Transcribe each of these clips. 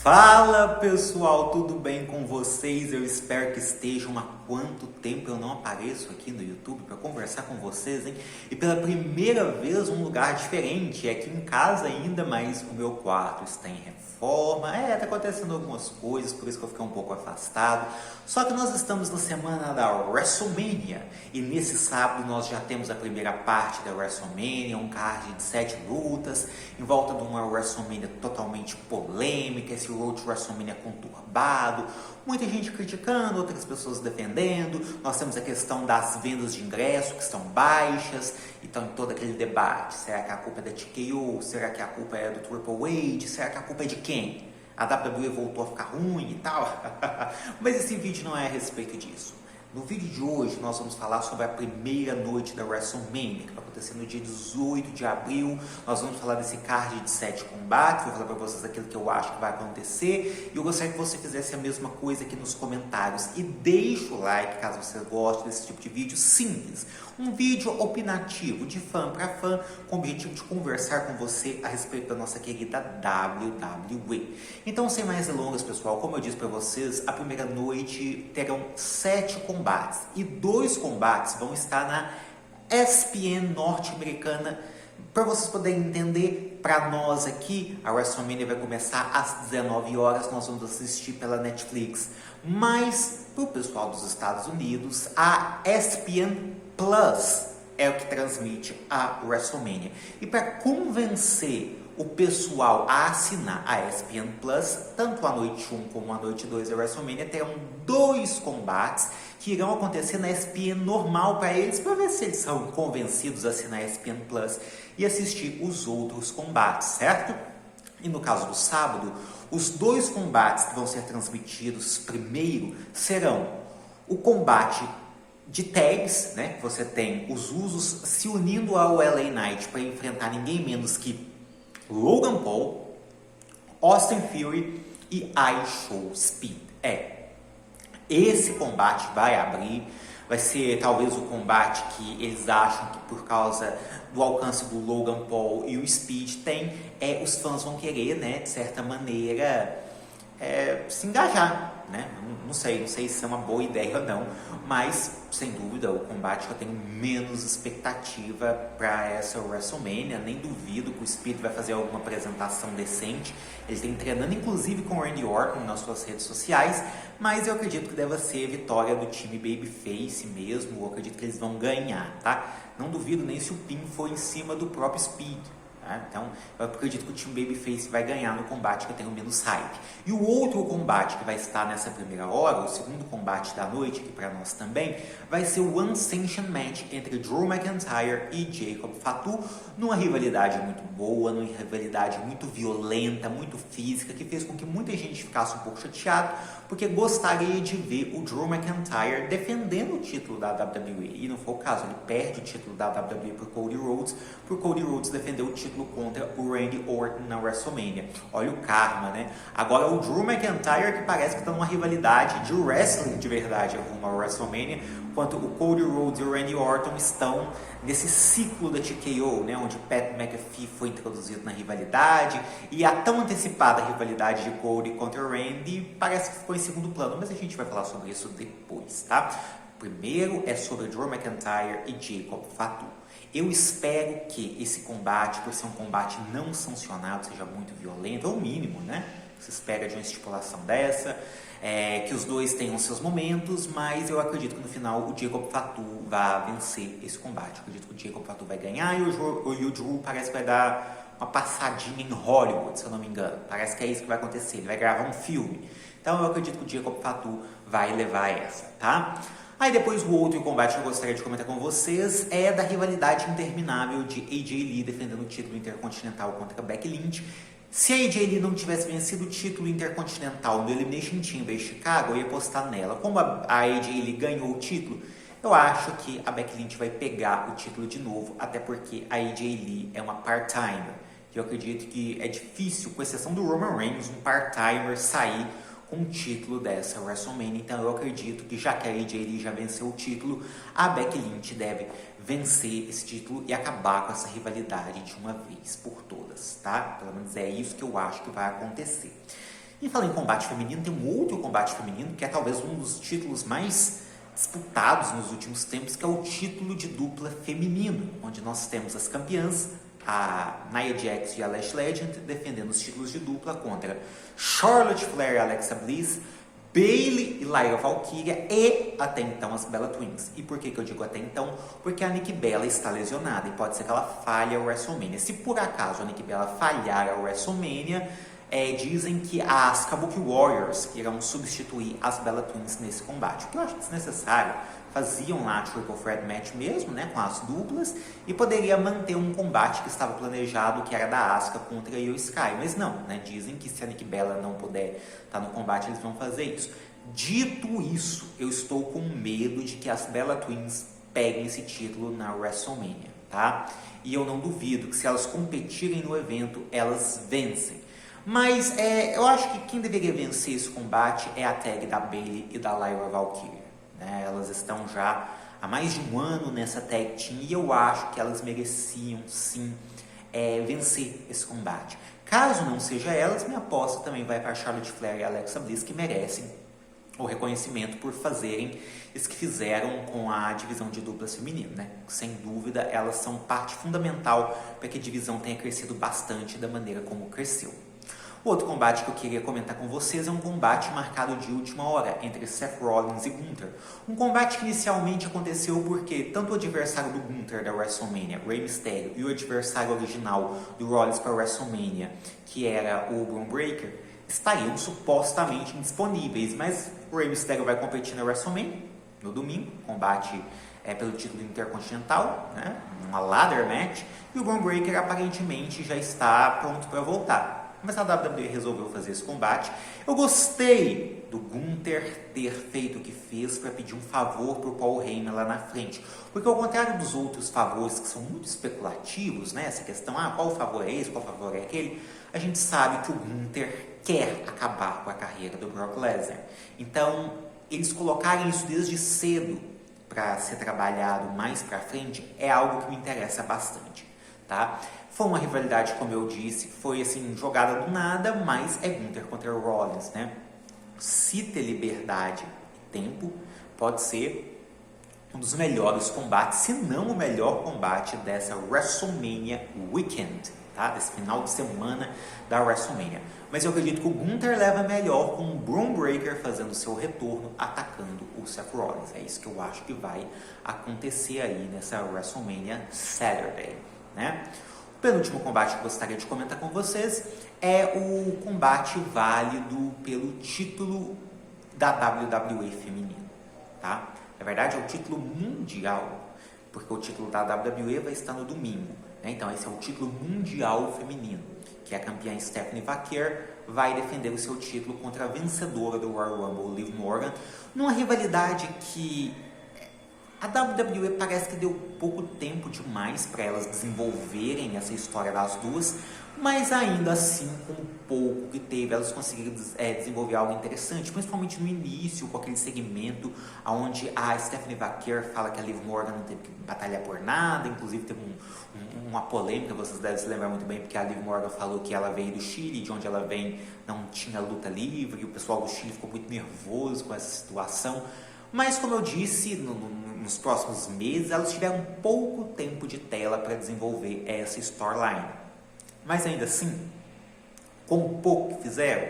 Fala pessoal, tudo bem com vocês? Eu espero que estejam. Há quanto tempo eu não apareço aqui no YouTube para conversar com vocês, hein? E pela primeira vez um lugar diferente, é aqui em casa ainda, mas o meu quarto está em reforma. Tá acontecendo algumas coisas, por isso que eu fiquei um pouco afastado. Só que nós estamos na semana da WrestleMania e nesse sábado nós já temos a primeira parte da WrestleMania, um card de 7 lutas em volta de uma WrestleMania totalmente polêmica, esse Road to WrestleMania conturbado, muita gente criticando, outras pessoas defendendo. Nós temos a questão das vendas de ingresso que estão baixas, então todo aquele debate, será que a culpa é da TKO, será que a culpa é do Triple H, será que a culpa é de quem? A WWE voltou a ficar ruim e tal? Mas esse vídeo não é a respeito disso. No vídeo de hoje nós vamos falar sobre a primeira noite da WrestleMania, que vai acontecer no dia 18 de abril. Nós vamos falar desse card de 7 combates, vou falar para vocês aquilo que eu acho que vai acontecer. E eu gostaria que você fizesse a mesma coisa aqui nos comentários. E deixe o like caso você goste desse tipo de vídeo simples. Um vídeo opinativo, de fã para fã, com o objetivo de conversar com você a respeito da nossa querida WWE. Então, sem mais delongas, pessoal, como eu disse para vocês, a primeira noite terão 7 combates. E 2 combates vão estar na ESPN norte-americana. Para vocês poderem entender, para nós aqui, a WrestleMania vai começar às 19 horas, nós vamos assistir pela Netflix. Mas, para o pessoal dos Estados Unidos, a ESPN Plus é o que transmite a WrestleMania. E para convencer o pessoal a assinar a ESPN Plus, tanto a noite 1 como a noite 2 da WrestleMania terão 2 combates que irão acontecer na ESPN normal para eles, para ver se eles são convencidos a assinar a ESPN Plus e assistir os outros combates, certo? E no caso do sábado, os 2 combates que vão ser transmitidos primeiro serão o combate de tags, né? Você tem os Usos se unindo ao LA Knight para enfrentar ninguém menos que Logan Paul, Austin Theory e IShowSpeed. Esse combate vai abrir, vai ser talvez o combate que eles acham que por causa do alcance do Logan Paul e o Speed tem, os fãs vão querer, né, de certa maneira, se engajar, né? Não sei se é uma boa ideia ou não, mas sem dúvida o combate que eu tenho menos expectativa para essa WrestleMania. Nem duvido que o Speed vai fazer alguma apresentação decente. Ele está treinando inclusive com o Randy Orton nas suas redes sociais, mas eu acredito que deve ser vitória do time Babyface mesmo. Eu acredito que eles vão ganhar, tá? Não duvido nem se o pin for em cima do próprio Speed. Então, eu acredito que o time Babyface vai ganhar no combate que eu tenho menos hype. E o outro combate que vai estar nessa primeira hora, o segundo combate da noite, aqui para nós também, vai ser o Unsanctioned Match entre Drew McIntyre e Jacob Fatu, numa rivalidade muito boa, numa rivalidade muito violenta, muito física, que fez com que muita gente ficasse um pouco chateado, porque gostaria de ver o Drew McIntyre defendendo o título da WWE. E não foi o caso, ele perde o título da WWE por Cody Rhodes defender o título contra o Randy Orton na WrestleMania. Olha o karma, né? Agora o Drew McIntyre, que parece que está numa rivalidade de wrestling de verdade rumo à WrestleMania, enquanto o Cody Rhodes e o Randy Orton estão nesse ciclo da TKO, né, onde Pat McAfee foi introduzido na rivalidade, e a tão antecipada rivalidade de Cody contra o Randy parece que ficou em segundo plano, mas a gente vai falar sobre isso depois, tá? Primeiro é sobre Drew McIntyre e Jacob Fatu. Eu espero que esse combate, por ser um combate não sancionado, seja muito violento, é o mínimo, né? Se espera de uma estipulação dessa, que os dois tenham seus momentos, mas eu acredito que no final o Jacob Fatu vai vencer esse combate. Eu acredito que o Jacob Fatu vai ganhar e o Drew parece que vai dar uma passadinha em Hollywood, se eu não me engano. Parece que é isso que vai acontecer, ele vai gravar um filme. Então eu acredito que o Jacob Fatu vai levar essa, tá? Aí depois o outro combate que eu gostaria de comentar com vocês é da rivalidade interminável de AJ Lee defendendo o título intercontinental contra Becky Lynch. Se a AJ Lee não tivesse vencido o título intercontinental no Elimination Chamber em Chicago, eu ia apostar nela. Como a AJ Lee ganhou o título, eu acho que a Becky Lynch vai pegar o título de novo, até porque a AJ Lee é uma part-timer. Eu acredito que é difícil, com exceção do Roman Reigns, um part-timer sair com o título dessa WrestleMania. Então eu acredito que já que a AJ Lee já venceu o título, a Becky Lynch deve vencer esse título e acabar com essa rivalidade de uma vez por todas, tá? Pelo menos é isso que eu acho que vai acontecer. E falando em combate feminino, tem um outro combate feminino que é talvez um dos títulos mais disputados nos últimos tempos, que é o título de dupla feminino, onde nós temos as campeãs, a Nia Jax e a Lash Legend, defendendo os títulos de dupla contra Charlotte Flair e Alexa Bliss, Bayley e Lyra Valkyria e até então as Bella Twins. E por que eu digo até então? Porque a Nikki Bella está lesionada e pode ser que ela falhe a WrestleMania. Se por acaso a Nikki Bella falhar a WrestleMania, dizem que as Kabuki Warriors irão substituir as Bella Twins nesse combate. O que eu acho desnecessário. Faziam lá a Triple Threat Match mesmo, né, com as duplas, e poderia manter um combate que estava planejado, que era da Asuka contra a Io Sky. Mas não, né, dizem que se a Nikki Bella não puder estar no combate, eles vão fazer isso. Dito isso, eu estou com medo de que as Bella Twins peguem esse título na WrestleMania, tá? E eu não duvido que se elas competirem no evento, elas vencem. Mas eu acho que quem deveria vencer esse combate é a tag da Bayley e da Lyra Valkyria. Elas estão já há mais de um ano nessa tag team e eu acho que elas mereciam sim vencer esse combate. Caso não seja elas, minha aposta também vai para Charlotte Flair e Alexa Bliss, que merecem o reconhecimento por fazerem isso que fizeram com a divisão de duplas feminina, né? Sem dúvida, elas são parte fundamental para que a divisão tenha crescido bastante da maneira como cresceu. O outro combate que eu queria comentar com vocês é um combate marcado de última hora entre Seth Rollins e Gunther. Um combate que inicialmente aconteceu porque tanto o adversário do Gunther da WrestleMania, Rey Mysterio, e o adversário original do Rollins para a WrestleMania, que era o Bron Breakker, estariam supostamente indisponíveis, mas o Rey Mysterio vai competir na WrestleMania no domingo, combate pelo título intercontinental, né, uma ladder match, e o Bron Breakker aparentemente já está pronto para voltar. Mas a WWE resolveu fazer esse combate. Eu gostei do Gunther ter feito o que fez para pedir um favor para o Paul Heyman lá na frente. Porque ao contrário dos outros favores que são muito especulativos, né? Essa questão, qual favor é esse, qual favor é aquele, a gente sabe que o Gunther quer acabar com a carreira do Brock Lesnar. Então, eles colocarem isso desde cedo para ser trabalhado mais para frente é algo que me interessa bastante, tá? Foi uma rivalidade, como eu disse, foi assim, jogada do nada, mas é Gunther contra o Rollins, né? Se ter liberdade e tempo, pode ser um dos melhores combates, se não o melhor combate dessa WrestleMania Weekend, tá? Desse final de semana da WrestleMania. Mas eu acredito que o Gunther leva melhor com o Bron Breakker fazendo seu retorno, atacando o Seth Rollins. É isso que eu acho que vai acontecer aí nessa WrestleMania Saturday, né? O penúltimo combate que eu gostaria de comentar com vocês é o combate válido pelo título da WWE feminino, tá? Na verdade é o título mundial, porque o título da WWE vai estar no domingo, né? Então esse é o título mundial feminino, que a campeã Stephanie Vaquer vai defender o seu título contra a vencedora do Royal Rumble, Liv Morgan, numa rivalidade que a WWE parece que deu pouco tempo demais para elas desenvolverem essa história das duas, mas ainda assim, com o pouco que teve, elas conseguiram desenvolver algo interessante, principalmente no início, com aquele segmento onde a Stephanie Vaquer fala que a Liv Morgan não teve que batalhar por nada, inclusive teve uma polêmica, vocês devem se lembrar muito bem, porque a Liv Morgan falou que ela veio do Chile, de onde ela vem não tinha luta livre, e o pessoal do Chile ficou muito nervoso com essa situação. Mas, como eu disse, nos próximos meses, elas tiveram pouco tempo de tela para desenvolver essa storyline. Mas, ainda assim, com o pouco que fizeram,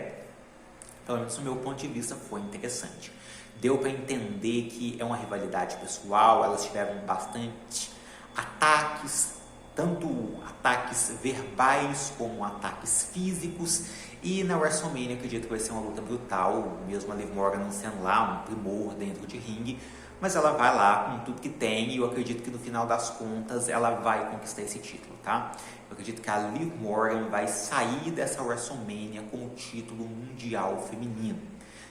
pelo menos do meu ponto de vista, foi interessante. Deu para entender que é uma rivalidade pessoal, elas tiveram bastante ataques, tanto ataques verbais como ataques físicos. E na WrestleMania acredito que vai ser uma luta brutal, mesmo a Liv Morgan não sendo lá um primor dentro de ringue, mas ela vai lá com tudo que tem e eu acredito que no final das contas ela vai conquistar esse título, tá? Eu acredito que a Liv Morgan vai sair dessa WrestleMania com o título mundial feminino.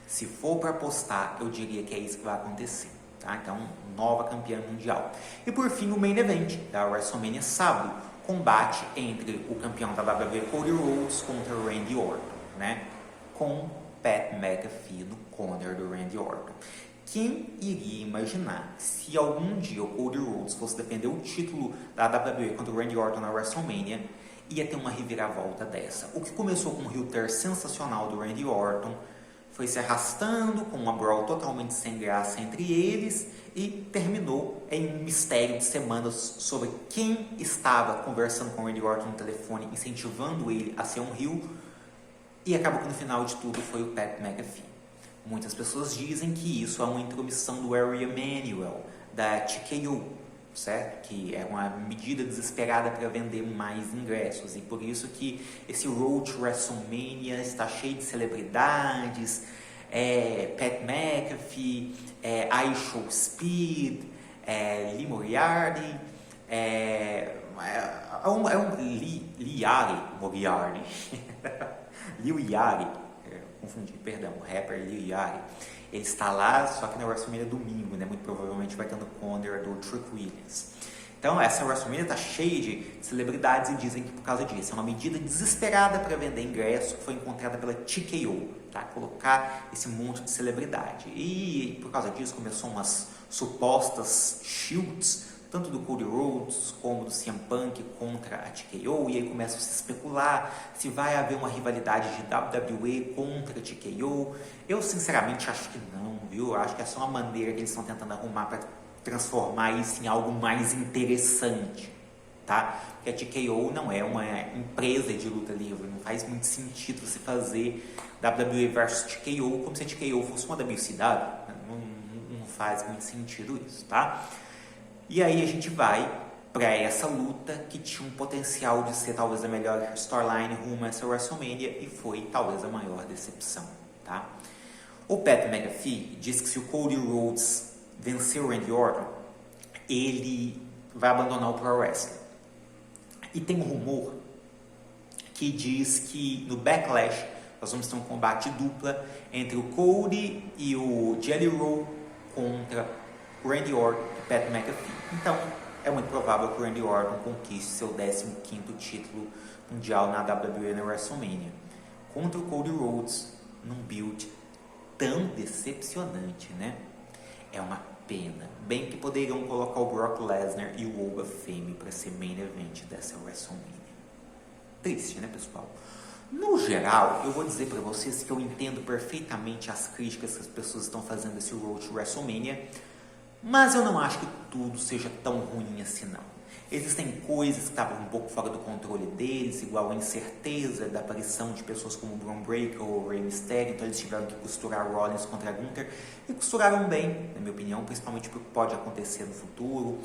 Se for para apostar, eu diria que é isso que vai acontecer, tá? Então, nova campeã mundial. E por fim, o main event da WrestleMania sábado, combate entre o campeão da WWE Cody Rhodes contra o Randy Orton, né? Com Pat McAfee no corner do Randy Orton. Quem iria imaginar que se algum dia o Cody Rhodes fosse defender o título da WWE contra o Randy Orton na WrestleMania, ia ter uma reviravolta dessa. O que começou com um heel turn sensacional do Randy Orton foi se arrastando com uma brawl totalmente sem graça entre eles e terminou em um mistério de semanas sobre quem estava conversando com o Randy Orton no telefone, incentivando ele a ser um heel, e acabou que no final de tudo foi o Pat McAfee. Muitas pessoas dizem que isso é uma intromissão do Ari Emanuel, da TKO, certo? Que é uma medida desesperada para vender mais ingressos, e por isso que esse Road to WrestleMania está cheio de celebridades, Pat McAfee, iShow Speed, Lee Moriarty, Liu Yari, confundi, perdão, o rapper Liu Yari. Ele está lá, só que na WrestleMania domingo, né? Muito provavelmente vai ter no Conor do Trick Williams. Então, essa WrestleMania está cheia de celebridades e dizem que por causa disso é uma medida desesperada para vender ingresso que foi encontrada pela TKO, tá? Colocar esse monte de celebridade. E por causa disso começou umas supostas shoots, tanto do Cody Rhodes como do CM Punk contra a TKO, e aí começa a se especular se vai haver uma rivalidade de WWE contra a TKO. Eu sinceramente acho que não, viu? Eu acho que é só uma maneira que eles estão tentando arrumar para transformar isso em algo mais interessante, tá? Porque a TKO não é uma empresa de luta livre, não faz muito sentido você fazer WWE versus TKO como se a TKO fosse uma WCW, não faz muito sentido isso, tá? E aí a gente vai para essa luta que tinha um potencial de ser talvez a melhor storyline rumo a essa WrestleMania, e foi talvez a maior decepção, tá? O Pat McAfee diz que se o Cody Rhodes vencer o Randy Orton, ele vai abandonar o Pro Wrestling. E tem um rumor que diz que no Backlash nós vamos ter um combate dupla entre o Cody e o Jelly Roll contra o Randy Orton e Pat McAfee. Então, é muito provável que o Randy Orton conquiste seu 15º título mundial na WWE na WrestleMania. Contra o Cody Rhodes, num build tão decepcionante, né? É uma pena. Bem que poderiam colocar o Brock Lesnar e o Hall of Fame para ser main event dessa WrestleMania. Triste, né, pessoal? No geral, eu vou dizer para vocês que eu entendo perfeitamente as críticas que as pessoas estão fazendo desse Road to WrestleMania, mas eu não acho que tudo seja tão ruim assim, não. Existem coisas que estavam um pouco fora do controle deles, igual a incerteza da aparição de pessoas como o Braun Breaker ou o Rey Mysterio, então eles tiveram que costurar Rollins contra Gunther, e costuraram bem, na minha opinião, principalmente porque pode acontecer no futuro.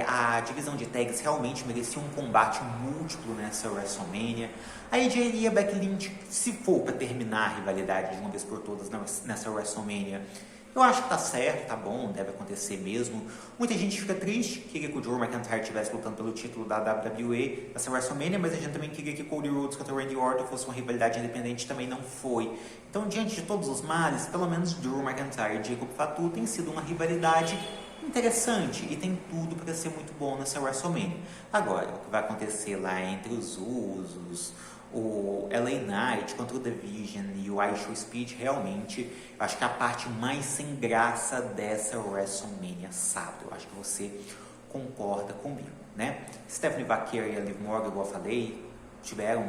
A divisão de tags realmente merecia um combate múltiplo nessa WrestleMania. A AJ e a Becky Lynch, se for para terminar a rivalidade de uma vez por todas nessa WrestleMania, eu acho que tá certo, tá bom, deve acontecer mesmo. Muita gente fica triste, queria que o Drew McIntyre estivesse lutando pelo título da WWE nessa WrestleMania, mas a gente também queria que Cody Rhodes contra o Randy Orton fosse uma rivalidade independente, também não foi. Então, diante de todos os males, pelo menos Drew McIntyre e Jacob Fatu tem sido uma rivalidade interessante e tem tudo para ser muito bom nessa WrestleMania. Agora, o que vai acontecer lá entre os Usos, o LA Knight contra o Division e o iShow Speed, realmente, eu acho que é a parte mais sem graça dessa WrestleMania sábado. Eu acho que você concorda comigo, né? Stephanie Vaquer e a Liv Morgan, igual eu falei, tiveram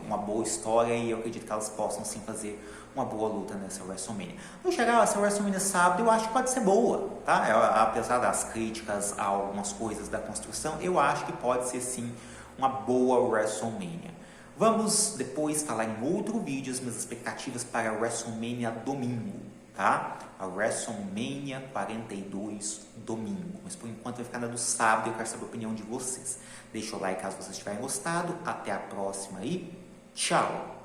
uma boa história e eu acredito que elas possam sim fazer uma boa luta nessa WrestleMania. No geral, essa WrestleMania sábado eu acho que pode ser boa, tá? Apesar das críticas a algumas coisas da construção, eu acho que pode ser sim uma boa WrestleMania. Vamos depois falar em outro vídeo as minhas expectativas para a WrestleMania domingo, tá? A WrestleMania 42 domingo. Mas por enquanto vai ficar no sábado e eu quero saber a opinião de vocês. Deixa o like caso vocês tiverem gostado. Até a próxima e tchau!